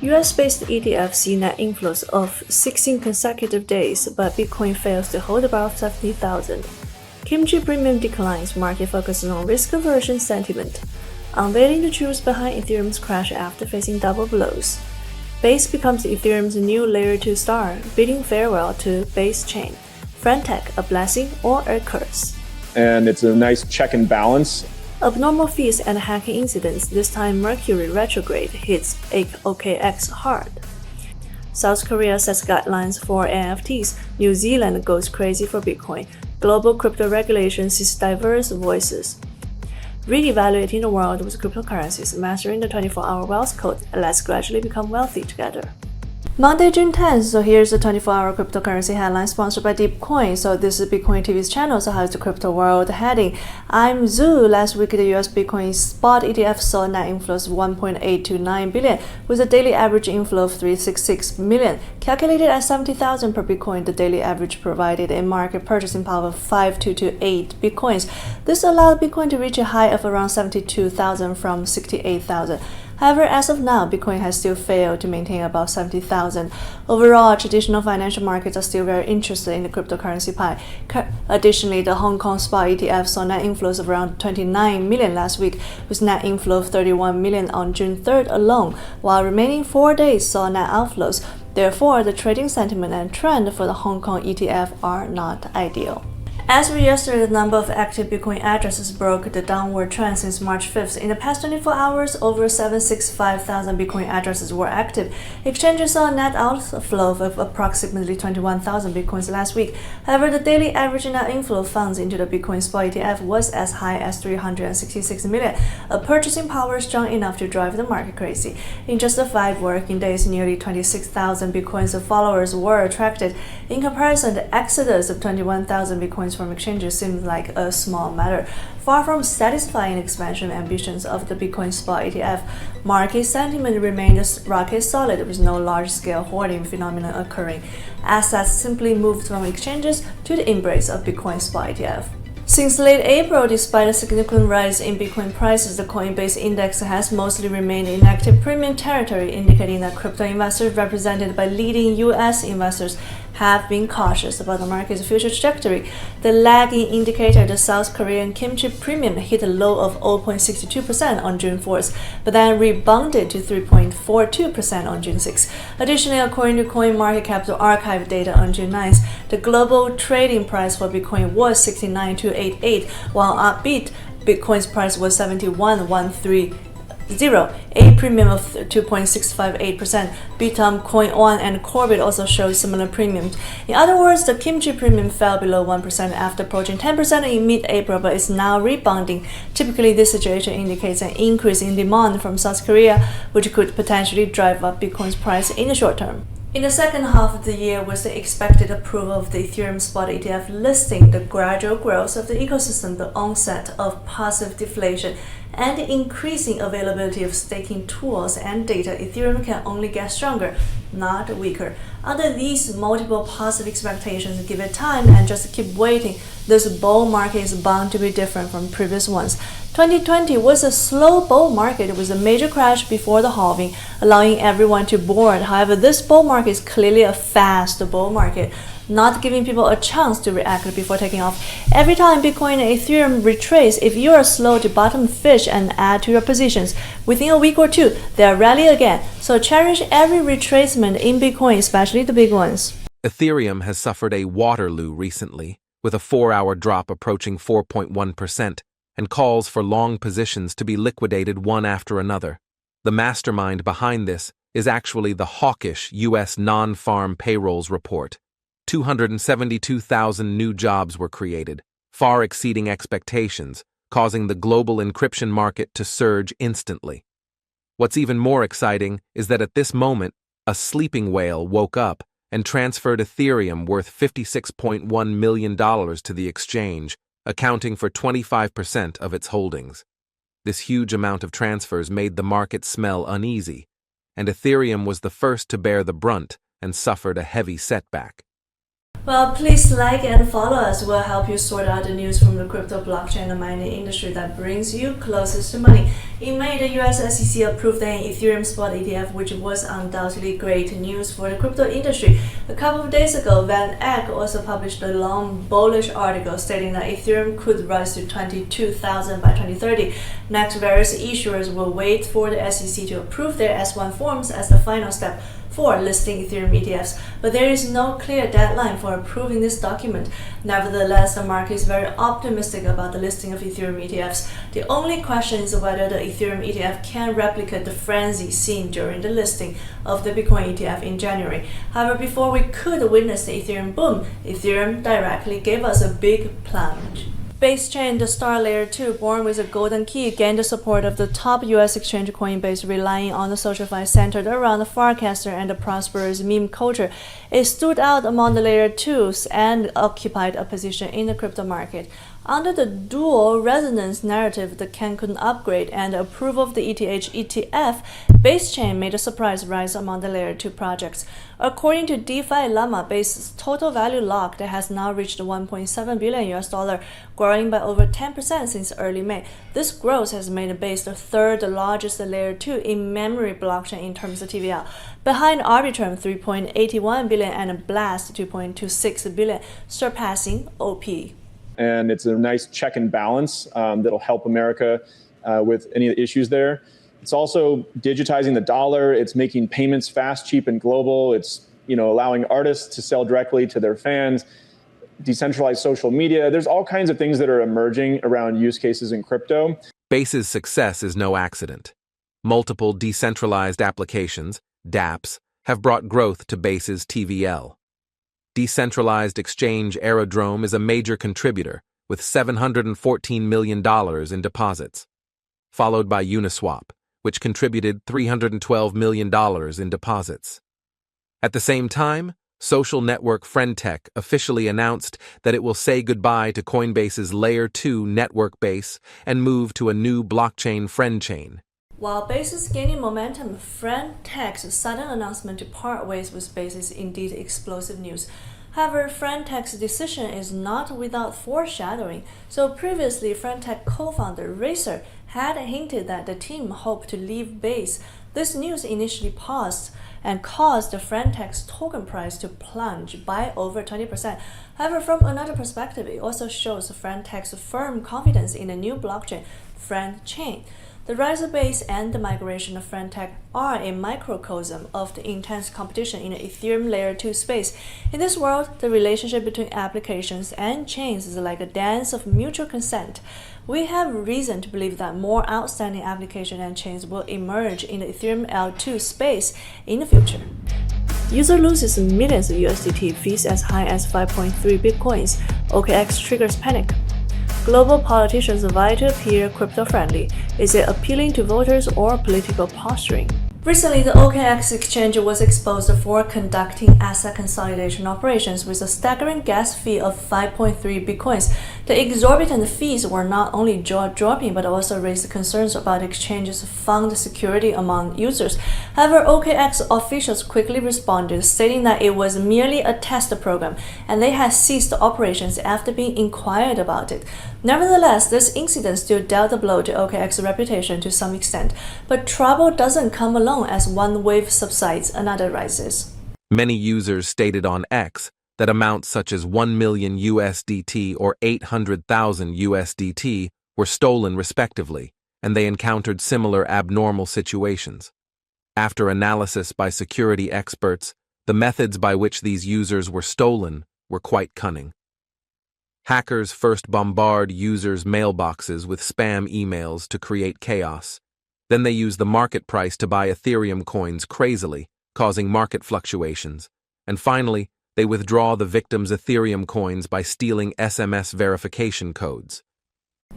US-based ETFs see net inflows of 16 consecutive days, but Bitcoin fails to hold above 70,000. Kimchi premium declines, market focuses on risk aversion sentiment, unveiling the truth behind Ethereum's crash after facing double blows. Base becomes Ethereum's new Layer 2 star, bidding farewell to Base Chain. Frentech, a blessing or a curse? And it's a nice check and balance. Abnormal fees and hacking incidents, this time Mercury retrograde hits OKX hard. South Korea sets guidelines for NFTs, New Zealand goes crazy for Bitcoin, global crypto regulation sees diverse voices. Re-evaluating the world with cryptocurrencies, mastering the 24-hour wealth code, and let's gradually become wealthy together. Monday, June 10th, so here's the 24-hour cryptocurrency headline sponsored by DeepCoin. So this is Bitcoin TV's channel, so how's the crypto world heading? I'm Zhu. Last week, the US Bitcoin spot ETF saw net inflows of 1.829 billion, with a daily average inflow of 366 million. Calculated at 70,000 per Bitcoin, the daily average provided a market purchasing power of 5228 Bitcoins. This allowed Bitcoin to reach a high of around 72,000 from 68,000. However, as of now, Bitcoin has still failed to maintain above 70,000. Overall, traditional financial markets are still very interested in the cryptocurrency pie. Additionally, the Hong Kong spot ETF saw net inflows of around 29 million last week, with net inflow of 31 million on June 3rd alone, while remaining 4 days saw net outflows. Therefore, the trading sentiment and trend for the Hong Kong ETF are not ideal. As of yesterday, the number of active Bitcoin addresses broke the downward trend since March 5th. In the past 24 hours, over 765,000 Bitcoin addresses were active. Exchanges saw a net outflow of approximately 21,000 Bitcoins last week. However, the daily average net inflow of funds into the Bitcoin spot ETF was as high as 366 million, a purchasing power strong enough to drive the market crazy. In just the 5 working days, nearly 26,000 Bitcoins of followers were attracted. In comparison, the exodus of 21,000 Bitcoins from exchanges seems like a small matter. Far from satisfying expansion ambitions of the Bitcoin spot ETF, market sentiment remained rocket solid with no large-scale hoarding phenomenon occurring. Assets simply moved from exchanges to the embrace of Bitcoin spot ETF. Since late April, despite a significant rise in Bitcoin prices, the Coinbase index has mostly remained in active premium territory, indicating that crypto investors represented by leading US investors have been cautious about the market's future trajectory. The lagging indicator, the South Korean kimchi premium, hit a low of 0.62% on June 4th, but then rebounded to 3.42% on June 6th. Additionally, according to CoinMarketCap's archive data on June 9th, the global trading price for Bitcoin was 69,288, while upbeat Bitcoin's price was 71,130, a premium of 2.658%. Bitom, Coin1, and Corbit also showed similar premiums. In other words, the kimchi premium fell below 1% after approaching 10% in mid-April, but is now rebounding. Typically, this situation indicates an increase in demand from South Korea, which could potentially drive up Bitcoin's price in the short term. In the second half of the year, with the expected approval of the Ethereum spot ETF listing, the gradual growth of the ecosystem, the onset of passive deflation, and the increasing availability of staking tools and data, Ethereum can only get stronger, not weaker. Under these multiple positive expectations, give it time and just keep waiting. This bull market is bound to be different from previous ones. 2020 was a slow bull market with a major crash before the halving, allowing everyone to board. However, this bull market is clearly a fast bull market, not giving people a chance to react before taking off. Every time Bitcoin and Ethereum retrace, if you are slow to bottom fish and add to your positions, within a week or two, they'll rally again. So cherish every retracement in Bitcoin, especially the big ones. Ethereum has suffered a Waterloo recently, with a 4-hour drop approaching 4.1%, and calls for long positions to be liquidated one after another. The mastermind behind this is actually the hawkish U.S. non-farm payrolls report. 272,000 new jobs were created, far exceeding expectations, causing the global encryption market to surge instantly. What's even more exciting is that at this moment, a sleeping whale woke up and transferred Ethereum worth $56.1 million to the exchange, accounting for 25% of its holdings. This huge amount of transfers made the market smell uneasy, and Ethereum was the first to bear the brunt and suffered a heavy setback. Well, please like and follow us. We'll help you sort out the news from the crypto, blockchain, and mining industry that brings you closest to money. In May, the US SEC approved an Ethereum spot ETF, which was undoubtedly great news for the crypto industry. A couple of days ago, Van Eck also published a long bullish article stating that Ethereum could rise to 22,000 by 2030. Next, various issuers will wait for the SEC to approve their S1 forms as the final step for listing Ethereum ETFs, but there is no clear deadline for approving this document. Nevertheless, the market is very optimistic about the listing of Ethereum ETFs. The only question is whether the Ethereum ETF can replicate the frenzy seen during the listing of the Bitcoin ETF in January. However, before we could witness the Ethereum boom, Ethereum directly gave us a big plunge. Base chain, the Star Layer 2, born with a golden key, gained the support of the top US exchange Coinbase, relying on the SocialFi centered around the Farcaster and the prosperous meme culture. It stood out among the Layer 2s and occupied a position in the crypto market. Under the dual resonance narrative, the Cancun upgrade and the approval of the ETH ETF, Base Chain made a surprise rise among the Layer 2 projects. According to DeFi Llama, Base's total value locked has now reached $1.7 billion, growing by over 10% since early May. This growth has made Base the third largest Layer 2 in-memory blockchain in terms of TVL, behind Arbitrum $3.81 billion and Blast $2.26 billion, surpassing OP. And it's a nice check and balance that'll help America with any of the issues there. It's also digitizing the dollar. It's making payments fast, cheap, and global. It's allowing artists to sell directly to their fans, decentralized social media. There's all kinds of things that are emerging around use cases in crypto. Base's success is no accident. Multiple decentralized applications, dApps, have brought growth to Base's TVL. Decentralized exchange Aerodrome is a major contributor, with $714 million in deposits, followed by Uniswap, which contributed $312 million in deposits. At the same time, social network Friendtech officially announced that it will say goodbye to Coinbase's Layer 2 network base and move to a new blockchain friend chain. While Base is gaining momentum, Friendtech's sudden announcement to part ways with Base is indeed explosive news. However, Friendtech's decision is not without foreshadowing. So previously, Friendtech co-founder Racer had hinted that the team hoped to leave Base. This news initially paused and caused the Friendtech's token price to plunge by over 20%. However, from another perspective, it also shows Friendtech's firm confidence in the new blockchain, Friend Chain. The rise of Base and the migration of Friendtech are a microcosm of the intense competition in the Ethereum Layer 2 space. In this world, the relationship between applications and chains is like a dance of mutual consent. We have reason to believe that more outstanding applications and chains will emerge in the Ethereum L2 space in the future. User loses millions of USDT, fees as high as 5.3 Bitcoins. OKX triggers panic. Global politicians vie to appear crypto-friendly. Is it appealing to voters or political posturing? Recently, the OKX exchange was exposed for conducting asset consolidation operations with a staggering gas fee of 5.3 Bitcoins. The exorbitant fees were not only jaw-dropping but also raised concerns about the exchange's fund security among users. However, OKX officials quickly responded, stating that it was merely a test program and they had ceased operations after being inquired about it. Nevertheless, this incident still dealt a blow to OKX's reputation to some extent, but trouble doesn't come along. As one wave subsides, another rises. Many users stated on X that amounts such as 1 million USDT or 800,000 USDT were stolen respectively, and they encountered similar abnormal situations. After analysis by security experts, the methods by which these users were stolen were quite cunning. Hackers first bombard users' mailboxes with spam emails to create chaos. Then they use the market price to buy Ethereum coins crazily, causing market fluctuations. And finally, they withdraw the victim's Ethereum coins by stealing SMS verification codes.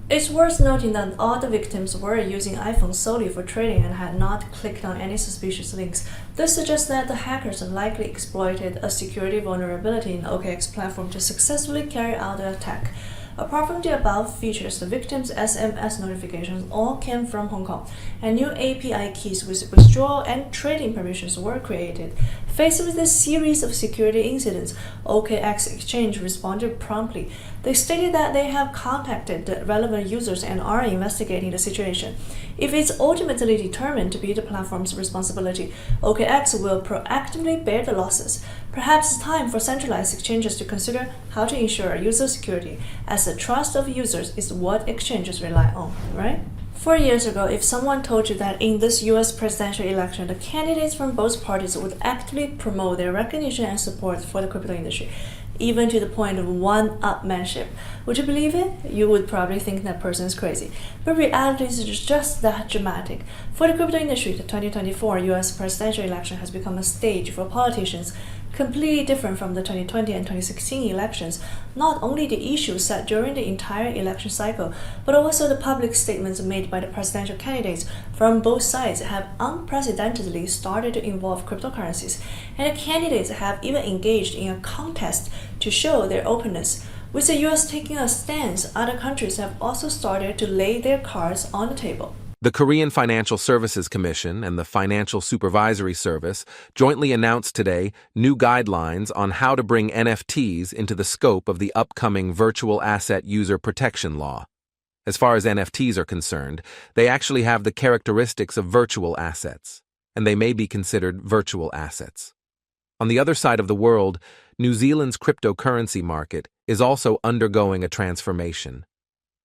It's worth noting that all the victims were using iPhones solely for trading and had not clicked on any suspicious links. This suggests that the hackers likely exploited a security vulnerability in the OKX platform to successfully carry out the attack. Apart from the above features, the victims' SMS notifications all came from Hong Kong, and new API keys with withdrawal and trading permissions were created. Faced with this series of security incidents, OKX Exchange responded promptly. They stated that they have contacted the relevant users and are investigating the situation. If it's ultimately determined to be the platform's responsibility, OKX will proactively bear the losses. Perhaps it's time for centralized exchanges to consider how to ensure user security, as the trust of users is what exchanges rely on, right? 4 years ago, if someone told you that in this US presidential election, the candidates from both parties would actively promote their recognition and support for the crypto industry, even to the point of one-upmanship, would you believe it? You would probably think that person is crazy. But reality is just that dramatic. For the crypto industry, the 2024 US presidential election has become a stage for politicians completely different from the 2020 and 2016 elections. Not only the issues set during the entire election cycle, but also the public statements made by the presidential candidates from both sides have unprecedentedly started to involve cryptocurrencies, and the candidates have even engaged in a contest to show their openness. With the US taking a stance, other countries have also started to lay their cards on the table. The Korean Financial Services Commission and the Financial Supervisory Service jointly announced today new guidelines on how to bring NFTs into the scope of the upcoming Virtual Asset User Protection Law. As far as NFTs are concerned, they actually have the characteristics of virtual assets, and they may be considered virtual assets. On the other side of the world, New Zealand's cryptocurrency market is also undergoing a transformation.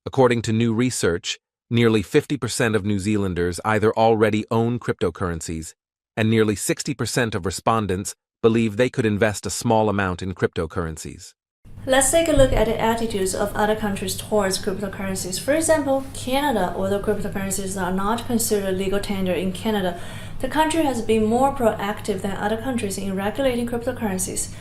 According to new research, nearly 50% of New Zealanders either already own cryptocurrencies, and nearly 60% of respondents believe they could invest a small amount in cryptocurrencies. Let's take a look at the attitudes of other countries towards cryptocurrencies. For example, Canada, although cryptocurrencies are not considered legal tender in Canada, the country has been more proactive than other countries in regulating cryptocurrencies.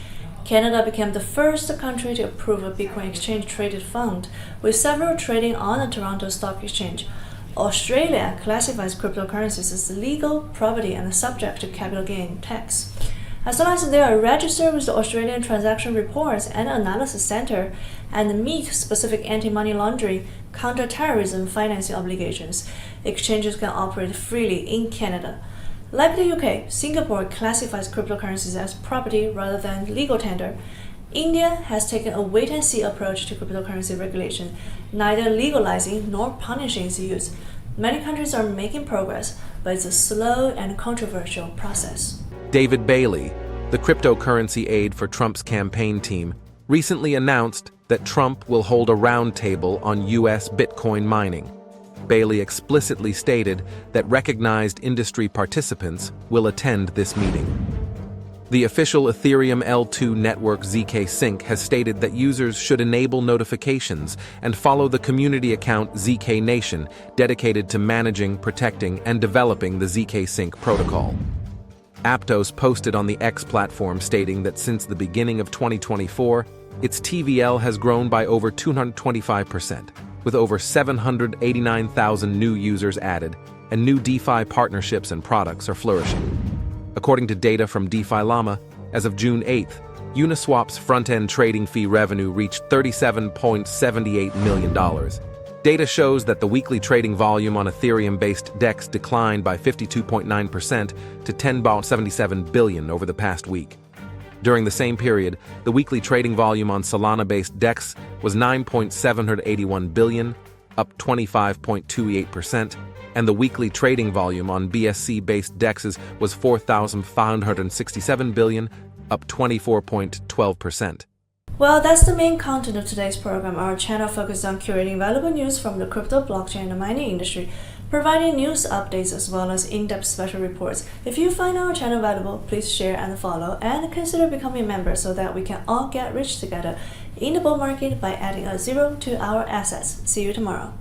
Canada became the first country to approve a Bitcoin exchange-traded fund, with several trading on the Toronto Stock Exchange. Australia classifies cryptocurrencies as legal property and subject to capital gain tax. As long as they are registered with the Australian Transaction Reports and Analysis Centre and meet specific anti-money laundering, counter-terrorism financing obligations, exchanges can operate freely in Canada. Like the UK, Singapore classifies cryptocurrencies as property rather than legal tender. India has taken a wait-and-see approach to cryptocurrency regulation, neither legalizing nor punishing its use. Many countries are making progress, but it's a slow and controversial process. David Bailey, the cryptocurrency aide for Trump's campaign team, recently announced that Trump will hold a roundtable on U.S. Bitcoin mining. Bailey explicitly stated that recognized industry participants will attend this meeting. The official Ethereum L2 network ZK Sync has stated that users should enable notifications and follow the community account ZK Nation, dedicated to managing, protecting, and developing the ZK Sync protocol. Aptos posted on the X platform stating that since the beginning of 2024, its TVL has grown by over 225%. With over 789,000 new users added, and new DeFi partnerships and products are flourishing. According to data from DeFi Llama, as of June 8th, Uniswap's front-end trading fee revenue reached $37.78 million. Data shows that the weekly trading volume on Ethereum-based DEX declined by 52.9% to $10.77 billion over the past week. During the same period, the weekly trading volume on Solana-based DEX was $9.781 billion, up 25.28%, and the weekly trading volume on BSC-based DEXs was $4,567 billion, up 24.12%. Well, that's the main content of today's program. Our channel focuses on curating valuable news from the crypto, blockchain, and mining industry, providing news updates as well as in-depth special reports. If you find our channel valuable, please share and follow, and consider becoming a member so that we can all get rich together in the bull market by adding a zero to our assets. See you tomorrow.